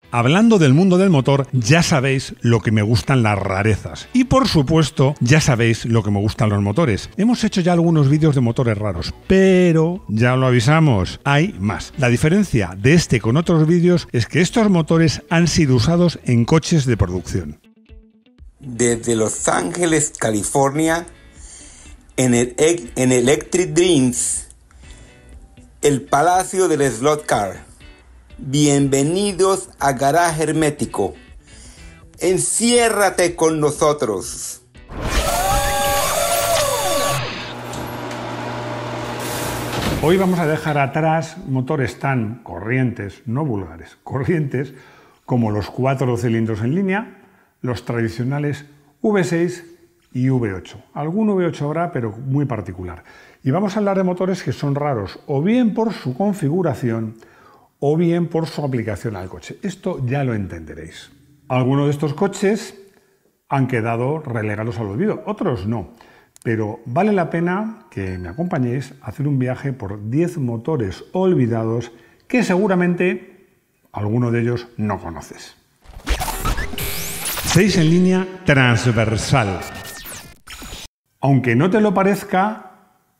Hablando del mundo del motor, ya sabéis lo que me gustan las rarezas. Y por supuesto, ya sabéis lo que me gustan los motores. Hemos hecho ya algunos vídeos de motores raros, pero ya lo avisamos, hay más. La diferencia de este con otros vídeos es que estos motores han sido usados en coches de producción. Desde Los Ángeles, California, en Electric Dreams, el Palacio del Slot Car. Bienvenidos a Garaje Hermético. Enciérrate con nosotros. Hoy vamos a dejar atrás motores tan corrientes, no vulgares, corrientes, como los 4 cilindros en línea, los tradicionales V6 y V8. Algún V8 habrá, pero muy particular. Y vamos a hablar de motores que son raros, o bien por su configuración, o bien por su aplicación al coche. Esto ya lo entenderéis. Algunos de estos coches han quedado relegados al olvido, otros no. Pero vale la pena que me acompañéis a hacer un viaje por 10 motores olvidados que seguramente alguno de ellos no conoces. 6 en línea transversal. Aunque no te lo parezca,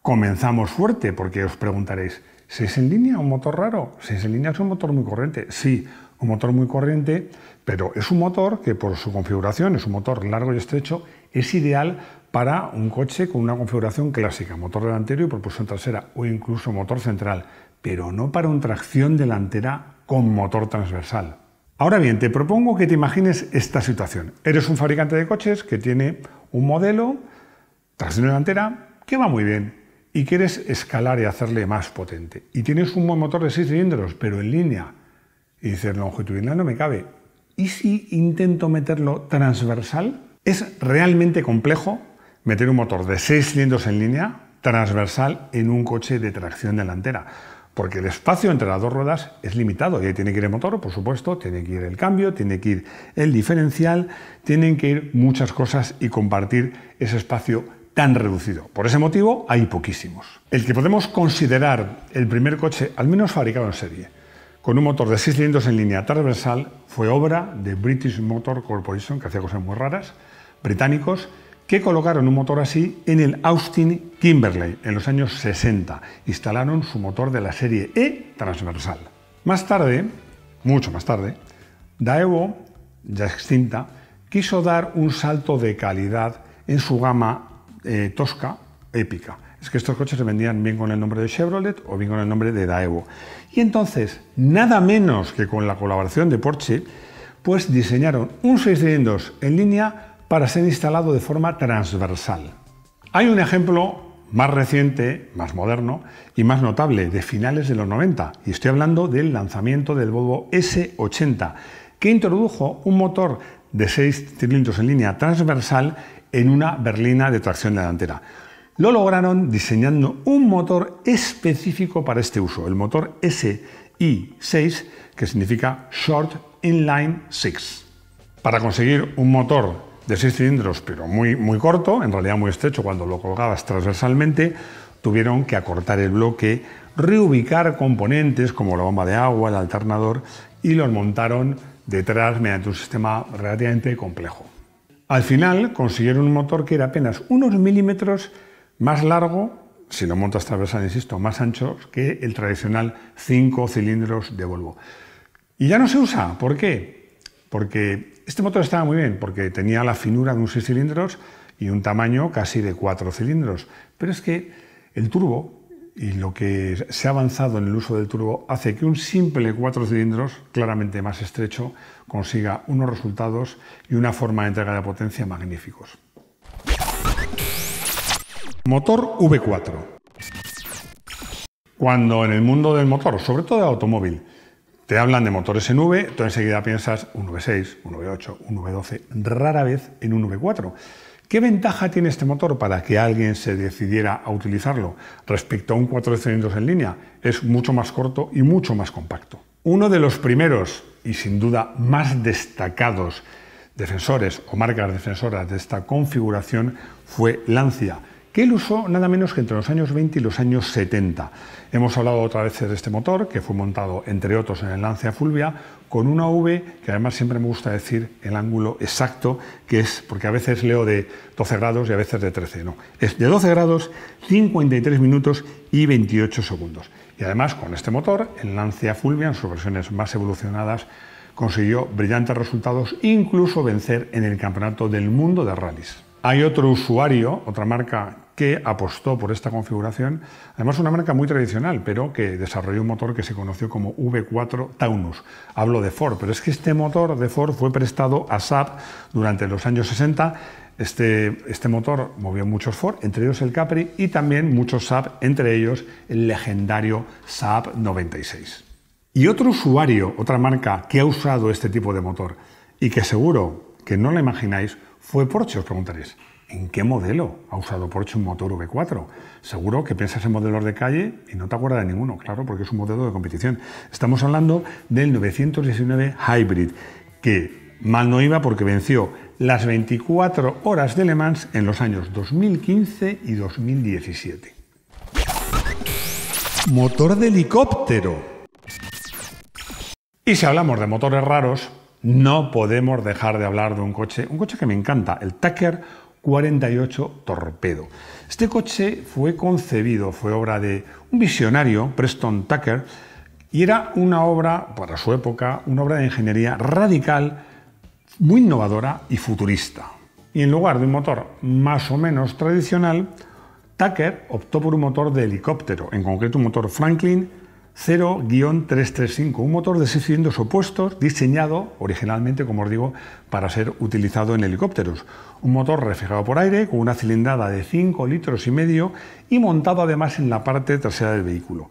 comenzamos fuerte, porque os preguntaréis, ¿6 en línea? ¿Un motor raro? 6 en línea es un motor muy corriente. Sí, un motor muy corriente, pero es un motor que por su configuración, es un motor largo y estrecho, es ideal para un coche con una configuración clásica, motor delantero y propulsión trasera, o incluso motor central, pero no para una tracción delantera con motor transversal. Ahora bien, te propongo que te imagines esta situación. Eres un fabricante de coches que tiene un modelo, tracción delantera, que va muy bien, y quieres escalar y hacerle más potente. Y tienes un buen motor de 6 cilindros, pero en línea. Y dices, longitudinal no me cabe. ¿Y si intento meterlo transversal? Es realmente complejo meter un motor de 6 cilindros en línea transversal en un coche de tracción delantera, porque el espacio entre las dos ruedas es limitado. Y ahí tiene que ir el motor, por supuesto, tiene que ir el cambio, tiene que ir el diferencial, tienen que ir muchas cosas y compartir ese espacio tan reducido. Por ese motivo hay poquísimos. El que podemos considerar el primer coche, al menos fabricado en serie, con un motor de 6 cilindros en línea transversal, fue obra de British Motor Corporation, que hacía cosas muy raras, británicos, que colocaron un motor así en el Austin Kimberley en los años 60. Instalaron su motor de la serie E transversal. Más tarde, mucho más tarde, Daewoo, ya extinta, quiso dar un salto de calidad en su gama tosca, épica. Es que estos coches se vendían bien con el nombre de Chevrolet o bien con el nombre de Daewoo. Y entonces, nada menos que con la colaboración de Porsche, pues diseñaron un 6 cilindros en línea para ser instalado de forma transversal. Hay un ejemplo más reciente, más moderno y más notable, de finales de los 90, y estoy hablando del lanzamiento del Volvo S80, que introdujo un motor de 6 cilindros en línea transversal en una berlina de tracción delantera. Lo lograron diseñando un motor específico para este uso, el motor SI6, que significa Short Inline 6. Para conseguir un motor de 6 cilindros, pero muy corto, en realidad muy estrecho cuando lo colgabas transversalmente, tuvieron que acortar el bloque, reubicar componentes como la bomba de agua, el alternador, y los montaron detrás mediante un sistema relativamente complejo. Al final consiguieron un motor que era apenas unos milímetros más largo, si lo montas transversal, insisto, más ancho que el tradicional 5 cilindros de Volvo. Y ya no se usa. ¿Por qué? Porque este motor estaba muy bien, porque tenía la finura de un 6 cilindros y un tamaño casi de 4 cilindros. Pero es que el turbo y lo que se ha avanzado en el uso del turbo hace que un simple 4 cilindros, claramente más estrecho, consiga unos resultados y una forma de entrega de potencia magníficos. Motor V4. Cuando en el mundo del motor, sobre todo del automóvil, te hablan de motores en V, tú enseguida piensas un V6, un V8, un V12, rara vez en un V4. ¿Qué ventaja tiene este motor para que alguien se decidiera a utilizarlo respecto a un 4 cilindros en línea? Es mucho más corto y mucho más compacto. Uno de los primeros y sin duda más destacados defensores o marcas defensoras de esta configuración fue Lancia, que él usó nada menos que entre los años 20 y los años 70. Hemos hablado otra vez de este motor, que fue montado, entre otros, en el Lancia Fulvia, con una V, que además siempre me gusta decir el ángulo exacto, que es, porque a veces leo de 12 grados y a veces de 13, no, es de 12 grados, 53 minutos y 28 segundos. Y además, con este motor, el Lancia Fulvia, en sus versiones más evolucionadas, consiguió brillantes resultados, incluso vencer en el Campeonato del Mundo de Rallys. Hay otro usuario, otra marca, que apostó por esta configuración, además una marca muy tradicional, pero que desarrolló un motor que se conoció como V4 Taunus. Hablo de Ford, pero es que este motor de Ford fue prestado a Saab durante los años 60. Este motor movió muchos Ford, entre ellos el Capri, y también muchos Saab, entre ellos el legendario Saab 96. Y otro usuario, otra marca que ha usado este tipo de motor y que seguro que no la imagináis, fue Porsche. Os preguntaréis, ¿en qué modelo ha usado Porsche un motor V4? Seguro que piensas en modelos de calle y no te acuerdas de ninguno, claro, porque es un modelo de competición. Estamos hablando del 919 Hybrid, que mal no iba porque venció las 24 horas de Le Mans en los años 2015 y 2017. Motor de helicóptero. Y si hablamos de motores raros, no podemos dejar de hablar de un coche que me encanta, el Tucker 48 Torpedo. Este coche fue concebido, fue obra de un visionario, Preston Tucker, y era una obra, para su época, una obra de ingeniería radical, muy innovadora y futurista. Y en lugar de un motor más o menos tradicional, Tucker optó por un motor de helicóptero, en concreto un motor Franklin 0-335, un motor de 6 cilindros opuestos diseñado originalmente, como os digo, para ser utilizado en helicópteros. Un motor refrigerado por aire con una cilindrada de 5,5 litros y montado además en la parte trasera del vehículo.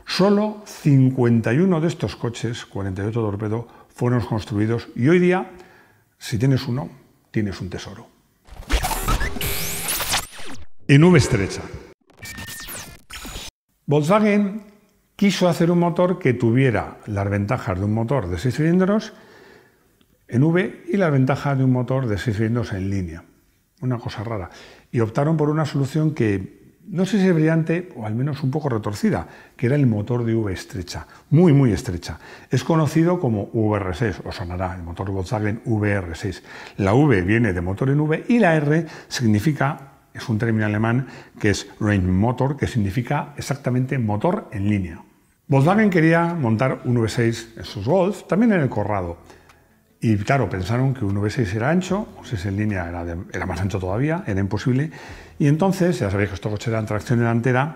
Solo 51 de estos coches, 48 Torpedo, fueron construidos y hoy día, si tienes uno, tienes un tesoro. En V estrecha. Volkswagen quiso hacer un motor que tuviera las ventajas de un motor de 6 cilindros en V y las ventajas de un motor de 6 cilindros en línea. Una cosa rara. Y optaron por una solución que no sé si es brillante o al menos un poco retorcida, que era el motor de V estrecha, muy muy estrecha. Es conocido como VR6, os sonará, el motor Volkswagen VR6. La V viene de motor en V y la R significa, es un término alemán que es Range Motor, que significa exactamente motor en línea. Volkswagen quería montar un V6 en sus Golf, también en el Corrado. Y claro, pensaron que un V6 era ancho, un 6 en línea era más ancho todavía, era imposible. Y entonces, ya sabéis que estos coches eran tracción delantera,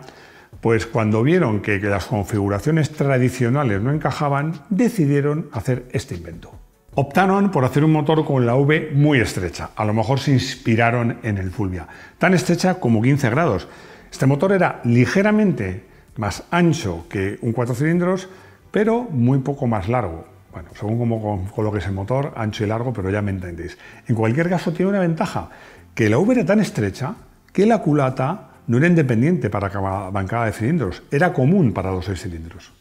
pues cuando vieron que las configuraciones tradicionales no encajaban, decidieron hacer este invento. Optaron por hacer un motor con la V muy estrecha. A lo mejor se inspiraron en el Fulvia, tan estrecha como 15 grados. Este motor era ligeramente más ancho que un 4 cilindros, pero muy poco más largo. Bueno, según cómo coloques el motor, ancho y largo, pero ya me entendéis. En cualquier caso, tiene una ventaja, que la V era tan estrecha que la culata no era independiente para cada bancada de cilindros, era común para los 6 cilindros.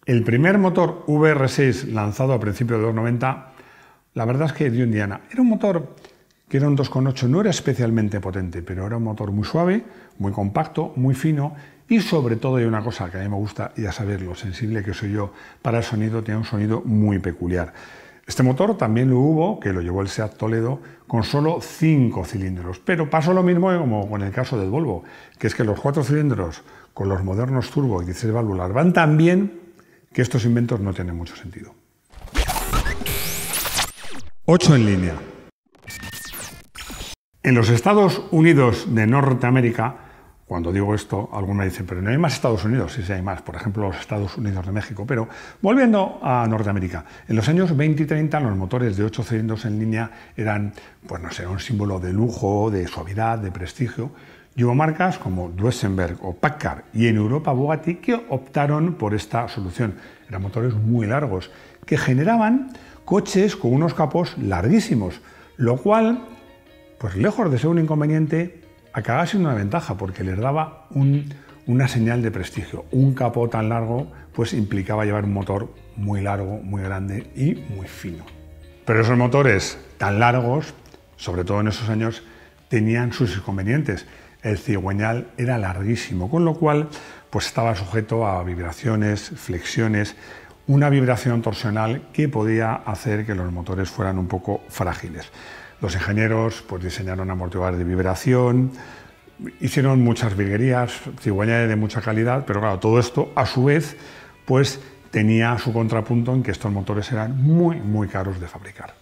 El primer motor VR6 lanzado a principios de los 90, la verdad es que dio Indiana. Era un motor que era un 2,8, no era especialmente potente, pero era un motor muy suave, muy compacto, muy fino. Y sobre todo hay una cosa que a mí me gusta, y a saber lo sensible que soy yo para el sonido, tiene un sonido muy peculiar. Este motor también lo hubo, que lo llevó el Seat Toledo, con solo 5 cilindros. Pero pasó lo mismo como con el caso del Volvo, que es que los 4 cilindros con los modernos turbo y 16 válvulas van tan bien que estos inventos no tienen mucho sentido. 8 en línea. En los Estados Unidos de Norteamérica, cuando digo esto, algunos me dicen, pero no hay más Estados Unidos. Sí, sí hay más, por ejemplo, los Estados Unidos de México. Pero volviendo a Norteamérica, en los años 20 y 30 los motores de 8 cilindros en línea eran, pues no sé, un símbolo de lujo, de suavidad, de prestigio. Y hubo marcas como Duesenberg o Packard y en Europa Bugatti que optaron por esta solución. Eran motores muy largos que generaban coches con unos capós larguísimos, lo cual, pues lejos de ser un inconveniente, acababa siendo una ventaja porque les daba una señal de prestigio. Un capó tan largo pues implicaba llevar un motor muy largo, muy grande y muy fino. Pero esos motores tan largos, sobre todo en esos años, tenían sus inconvenientes. el cigüeñal era larguísimo, con lo cual pues estaba sujeto a vibraciones, flexiones, una vibración torsional que podía hacer que los motores fueran un poco frágiles. Los ingenieros pues diseñaron amortiguadores de vibración, hicieron muchas virguerías, cigüeñales de mucha calidad, pero claro, todo esto a su vez pues tenía su contrapunto en que estos motores eran muy caros de fabricar.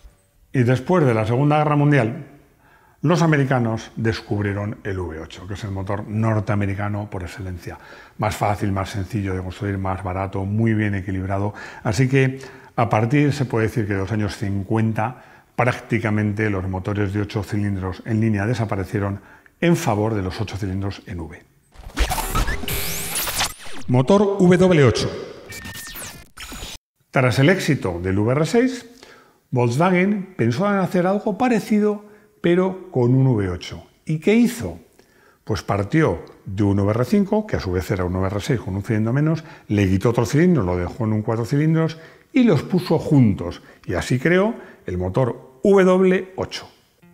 Y después de la Segunda Guerra Mundial, los americanos descubrieron el V8, que es el motor norteamericano por excelencia. Más fácil, más sencillo de construir, más barato, muy bien equilibrado. Así que a partir, se puede decir que de los años 50, prácticamente los motores de 8 cilindros en línea desaparecieron en favor de los 8 cilindros en V. Motor W8. Tras el éxito del VR6, Volkswagen pensó en hacer algo parecido, pero con un V8. ¿Y qué hizo? Pues partió de un VR5, que a su vez era un VR6 con un cilindro menos, le quitó otro cilindro, lo dejó en un 4 cilindros y los puso juntos. Y así creó el motor W8.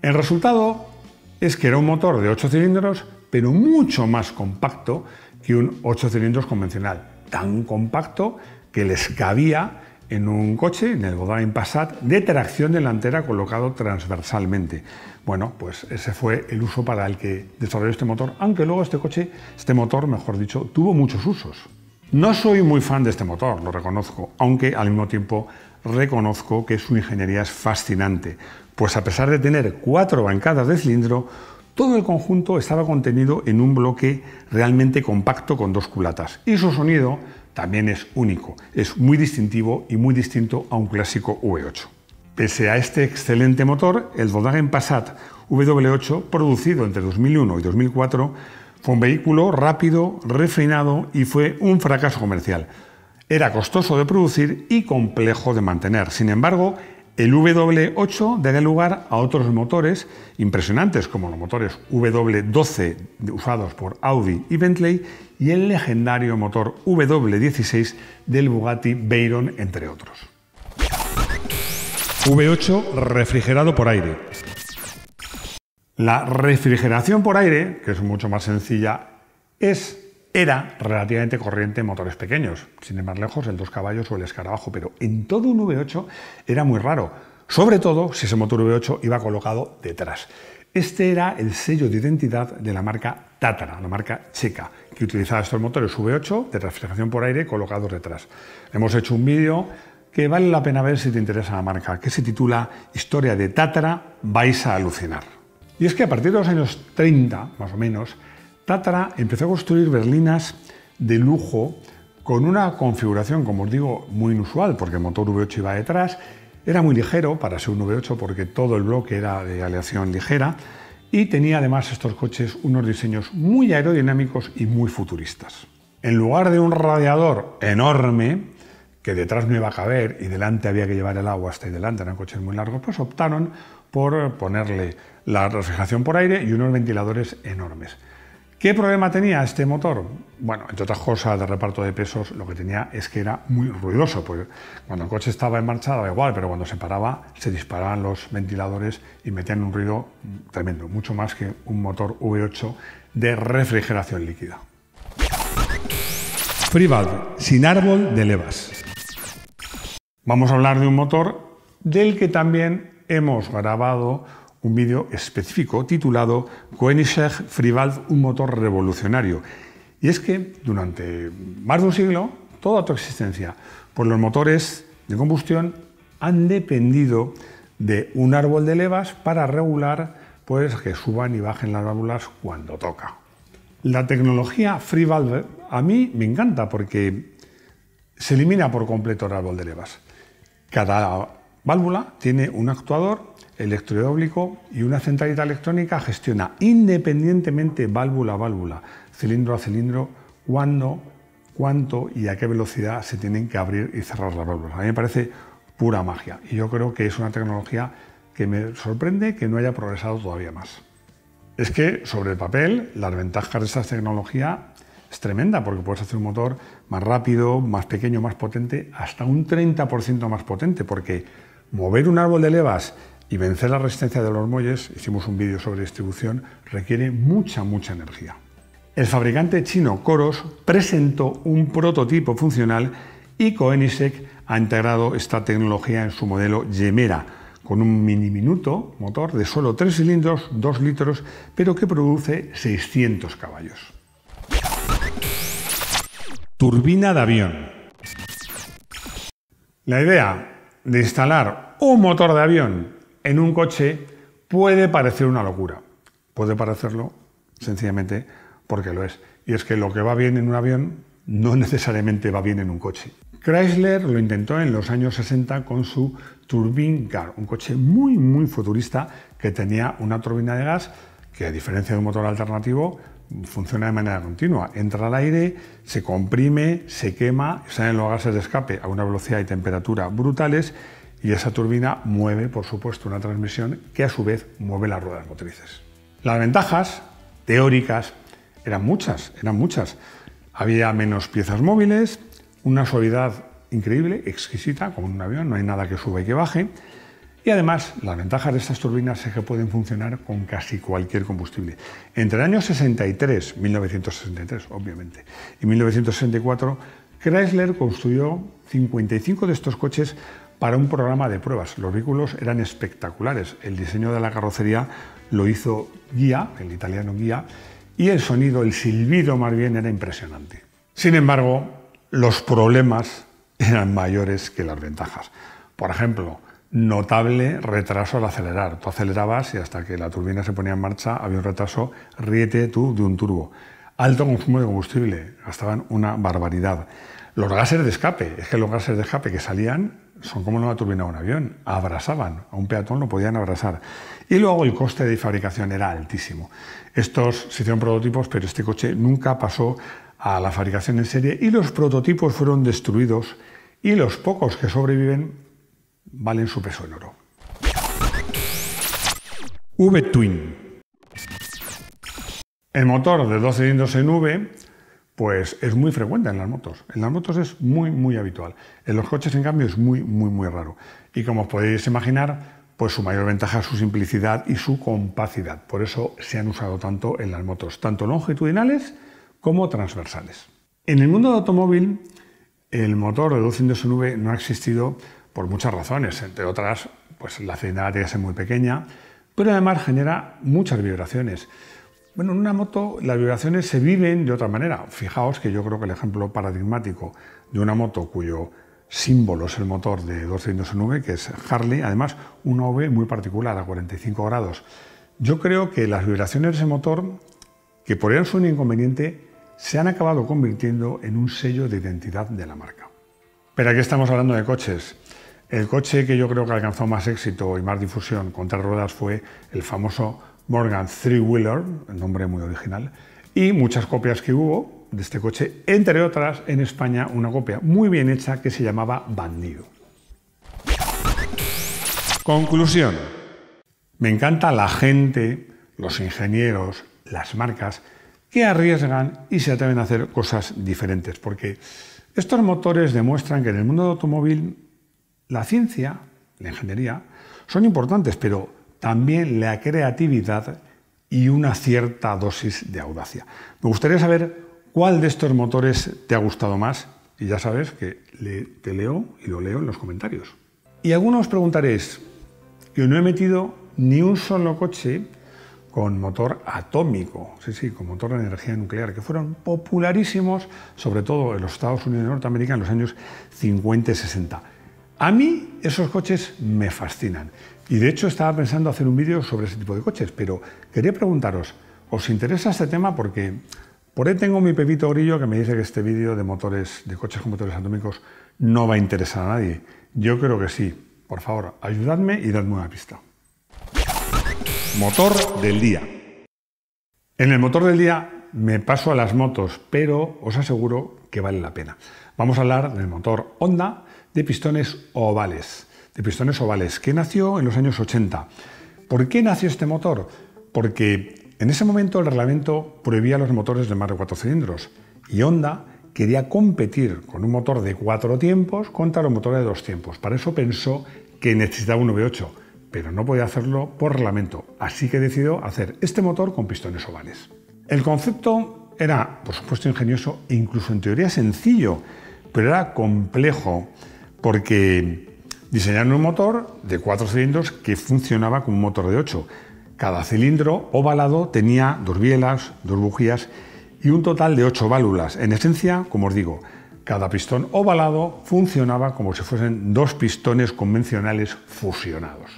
El resultado es que era un motor de 8 cilindros, pero mucho más compacto que un 8 cilindros convencional. Tan compacto que les cabía en un coche, en el Volkswagen Passat, de tracción delantera colocado transversalmente. Bueno, pues ese fue el uso para el que desarrolló este motor, aunque luego este motor, mejor dicho, tuvo muchos usos. No soy muy fan de este motor, lo reconozco, aunque al mismo tiempo reconozco que su ingeniería es fascinante, pues a pesar de tener 4 bancadas de cilindro, todo el conjunto estaba contenido en un bloque realmente compacto con 2 culatas, y su sonido también es único, es muy distintivo y muy distinto a un clásico V8. Pese a este excelente motor, el Volkswagen Passat W8, producido entre 2001 y 2004, fue un vehículo rápido, refinado y fue un fracaso comercial. Era costoso de producir y complejo de mantener. Sin embargo, el W8 daría lugar a otros motores impresionantes, como los motores W12 usados por Audi y Bentley y el legendario motor W16 del Bugatti Veyron, entre otros. V8 refrigerado por aire. La refrigeración por aire, que es mucho más sencilla, era relativamente corriente en motores pequeños, sin ir más lejos, el 2 caballos o el escarabajo, pero en todo un V8 era muy raro, sobre todo si ese motor V8 iba colocado detrás. Este era el sello de identidad de la marca Tatra, la marca checa, que utilizaba estos motores V8 de refrigeración por aire colocados detrás. Hemos hecho un vídeo que vale la pena ver si te interesa la marca, que se titula Historia de Tatra, vais a alucinar. Y es que a partir de los años 30, más o menos, Tatra empezó a construir berlinas de lujo con una configuración, como os digo, muy inusual, porque el motor V8 iba detrás, era muy ligero para ser un V8 porque todo el bloque era de aleación ligera y tenía además estos coches unos diseños muy aerodinámicos y muy futuristas. En lugar de un radiador enorme, que detrás no iba a caber y delante había que llevar el agua hasta ahí delante, eran coches muy largos, pues optaron por ponerle la refrigeración por aire y unos ventiladores enormes. ¿Qué problema tenía este motor? Bueno, entre otras cosas de reparto de pesos, lo que tenía es que era muy ruidoso, porque cuando el coche estaba en marcha daba igual, pero cuando se paraba se disparaban los ventiladores y metían un ruido tremendo, mucho más que un motor V8 de refrigeración líquida. Freevalve, sin árbol de levas. Vamos a hablar de un motor del que también hemos grabado un vídeo específico titulado Koenigsegg Freevalve, un motor revolucionario. Y es que durante más de un siglo, toda tu existencia, pues los motores de combustión han dependido de un árbol de levas para regular pues, que suban y bajen las válvulas cuando toca. La tecnología Freevalve a mí me encanta porque se elimina por completo el árbol de levas. Cada válvula tiene un actuador electrohidráulico y una centralita electrónica gestiona independientemente válvula a válvula, cilindro a cilindro, cuándo, cuánto y a qué velocidad se tienen que abrir y cerrar las válvulas. A mí me parece pura magia y yo creo que es una tecnología que me sorprende que no haya progresado todavía más. Es que sobre el papel las ventajas de esta tecnología es tremenda porque puedes hacer un motor más rápido, más pequeño, más potente, hasta un 30% más potente, porque mover un árbol de levas Y vencer la resistencia de los muelles, hicimos un vídeo sobre distribución, requiere mucha energía. El fabricante chino Coros presentó un prototipo funcional y Koenigsegg ha integrado esta tecnología en su modelo Gemera, con un diminuto motor de solo 3 cilindros, 2 litros, pero que produce 600 caballos. Turbina de avión. La idea de instalar un motor de avión en un coche puede parecer una locura. Puede parecerlo sencillamente porque lo es. Y es que lo que va bien en un avión no necesariamente va bien en un coche. Chrysler lo intentó en los años 60 con su Turbine Car, un coche muy futurista que tenía una turbina de gas que, a diferencia de un motor alternativo, funciona de manera continua. Entra al aire, se comprime, se quema, salen los gases de escape a una velocidad y temperatura brutales y esa turbina mueve, por supuesto, una transmisión que a su vez mueve las ruedas motrices. Las ventajas teóricas eran muchas. Había menos piezas móviles, una suavidad increíble, exquisita, como en un avión, no hay nada que suba y que baje. Y además, las ventajas de estas turbinas es que pueden funcionar con casi cualquier combustible. Entre el año 1963, obviamente, y 1964, Chrysler construyó 55 de estos coches para un programa de pruebas. Los vehículos eran espectaculares. El diseño de la carrocería lo hizo Ghia, el italiano Ghia, y el sonido, el silbido más bien, era impresionante. Sin embargo, los problemas eran mayores que las ventajas. Por ejemplo, notable retraso al acelerar. Tú acelerabas y hasta que la turbina se ponía en marcha había un retraso, ríete tú, de un turbo. Alto consumo de combustible, gastaban una barbaridad. Los gases de escape, es que los gases de escape que salían son como una turbina de un avión, abrasaban, a un peatón lo podían abrasar. Y luego el coste de fabricación era altísimo. Estos se hicieron prototipos, pero este coche nunca pasó a la fabricación en serie y los prototipos fueron destruidos y los pocos que sobreviven valen su peso en oro. V-Twin. El motor de 2 cilindros en V pues es muy frecuente en las motos. En las motos es muy habitual. En los coches, en cambio, es muy raro. Y como os podéis imaginar, pues su mayor ventaja es su simplicidad y su compacidad. Por eso se han usado tanto en las motos, tanto longitudinales como transversales. En el mundo del automóvil, el motor de 2 cilindros en V no ha existido por muchas razones. Entre otras, pues la cilindrada tiene que ser muy pequeña, pero además genera muchas vibraciones. Bueno, en una moto las vibraciones se viven de otra manera. Fijaos que yo creo que el ejemplo paradigmático de una moto cuyo símbolo es el motor de 2 cilindros en V, que es Harley, además una V muy particular, a 45 grados. Yo creo que las vibraciones de ese motor, que por ello son un inconveniente, se han acabado convirtiendo en un sello de identidad de la marca. Pero aquí estamos hablando de coches. El coche que yo creo que alcanzó más éxito y más difusión con 3 ruedas fue el famoso Morgan Three-Wheeler, el nombre muy original, y muchas copias que hubo de este coche, entre otras en España una copia muy bien hecha que se llamaba Bandido. Conclusión. Me encanta la gente, los ingenieros, las marcas que arriesgan y se atreven a hacer cosas diferentes, porque estos motores demuestran que en el mundo del automóvil la ciencia, la ingeniería, son importantes, pero también la creatividad y una cierta dosis de audacia. Me gustaría saber cuál de estos motores te ha gustado más y ya sabes que te leo y lo leo en los comentarios. Y algunos preguntaréis que no he metido ni un solo coche con motor atómico, sí, con motor de energía nuclear, que fueron popularísimos, sobre todo en los Estados Unidos de Norteamérica en los años 50 y 60. A mí esos coches me fascinan y de hecho estaba pensando hacer un vídeo sobre ese tipo de coches, pero quería preguntaros, ¿os interesa este tema? Porque por ahí tengo mi Pepito Grillo que me dice que este vídeo de motores, de coches con motores atómicos no va a interesar a nadie. Yo creo que sí. Por favor, ayudadme y dadme una pista. Motor del día. En el motor del día me paso a las motos, pero os aseguro que vale la pena. Vamos a hablar del motor Honda de pistones ovales, que nació en los años 80. ¿Por qué nació este motor? Porque en ese momento el reglamento prohibía los motores de más de 4 cilindros y Honda quería competir con un motor de 4 tiempos contra los motores de 2 tiempos. Para eso pensó que necesitaba un V8, pero no podía hacerlo por reglamento, así que decidió hacer este motor con pistones ovales. El concepto era, por supuesto, ingenioso e incluso en teoría sencillo, pero era complejo porque diseñaron un motor de 4 cilindros que funcionaba como un motor de 8. Cada cilindro ovalado tenía 2 bielas, 2 bujías y un total de 8 válvulas. En esencia, como os digo, cada pistón ovalado funcionaba como si fuesen 2 pistones convencionales fusionados.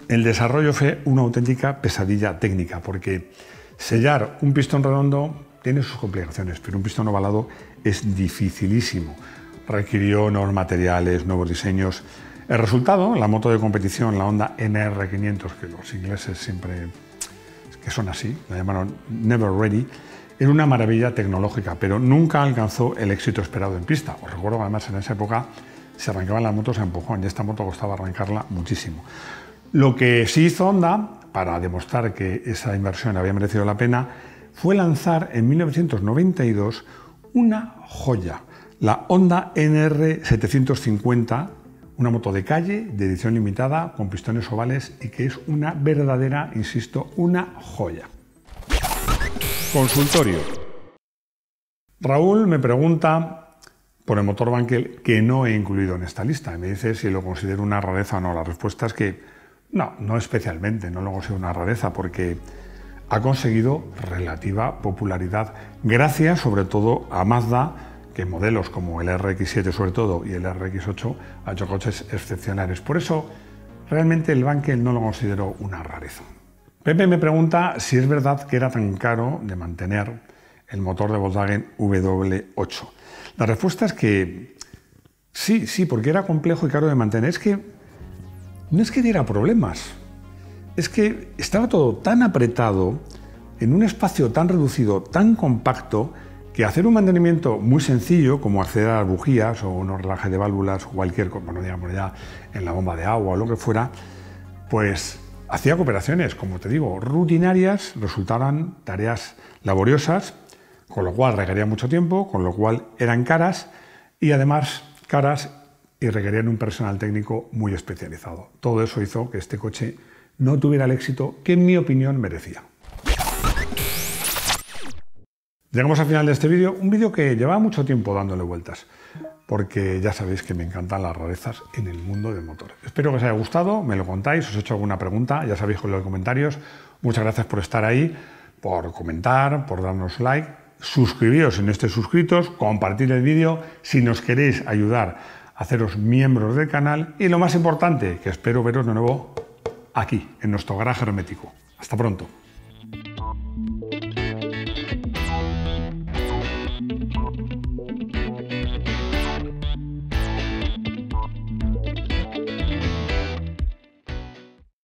El desarrollo fue una auténtica pesadilla técnica porque sellar un pistón redondo tiene sus complicaciones, pero un pistón ovalado es dificilísimo. Requirió nuevos materiales, nuevos diseños. El resultado, la moto de competición, la Honda NR500, que los ingleses siempre, que son así, la llamaron Never Ready, era una maravilla tecnológica, pero nunca alcanzó el éxito esperado en pista. Os recuerdo que además en esa época se arrancaban las motos a empujón y esta moto costaba arrancarla muchísimo. Lo que sí hizo Honda, para demostrar que esa inversión había merecido la pena, fue lanzar en 1992 una joya, la Honda NR750, una moto de calle de edición limitada con pistones ovales y que es una verdadera, insisto, una joya. Consultorio. Raúl me pregunta por el motor Wankel que no he incluido en esta lista y me dice si lo considero una rareza o no. La respuesta es que no especialmente, no lo considero una rareza porque ha conseguido relativa popularidad gracias sobre todo a Mazda, que modelos como el RX-7 sobre todo y el RX-8 ha hecho coches excepcionales. Por eso realmente el Wankel no lo considero una rareza. Pepe me pregunta si es verdad que era tan caro de mantener el motor de Volkswagen W8. La respuesta es que sí, porque era complejo y caro de mantener. Es que no es que diera problemas, es que estaba todo tan apretado en un espacio tan reducido, tan compacto, que hacer un mantenimiento muy sencillo, como acceder a las bujías o unos relajes de válvulas o cualquier cosa, bueno, digamos ya en la bomba de agua o lo que fuera, pues hacía cooperaciones, como te digo, rutinarias, resultaban tareas laboriosas, con lo cual requerían mucho tiempo, con lo cual eran caras y además caras y requerían un personal técnico muy especializado. Todo eso hizo que este coche no tuviera el éxito que en mi opinión merecía. Llegamos al final de este vídeo, un vídeo que llevaba mucho tiempo dándole vueltas, porque ya sabéis que me encantan las rarezas en el mundo del motor. Espero que os haya gustado, me lo contáis, os he hecho alguna pregunta, ya sabéis con los comentarios. Muchas gracias por estar ahí, por comentar, por darnos like. Suscribíos si no estéis suscritos, compartir el vídeo si nos queréis ayudar a haceros miembros del canal y lo más importante, que espero veros de nuevo aquí, en nuestro garaje hermético. Hasta pronto.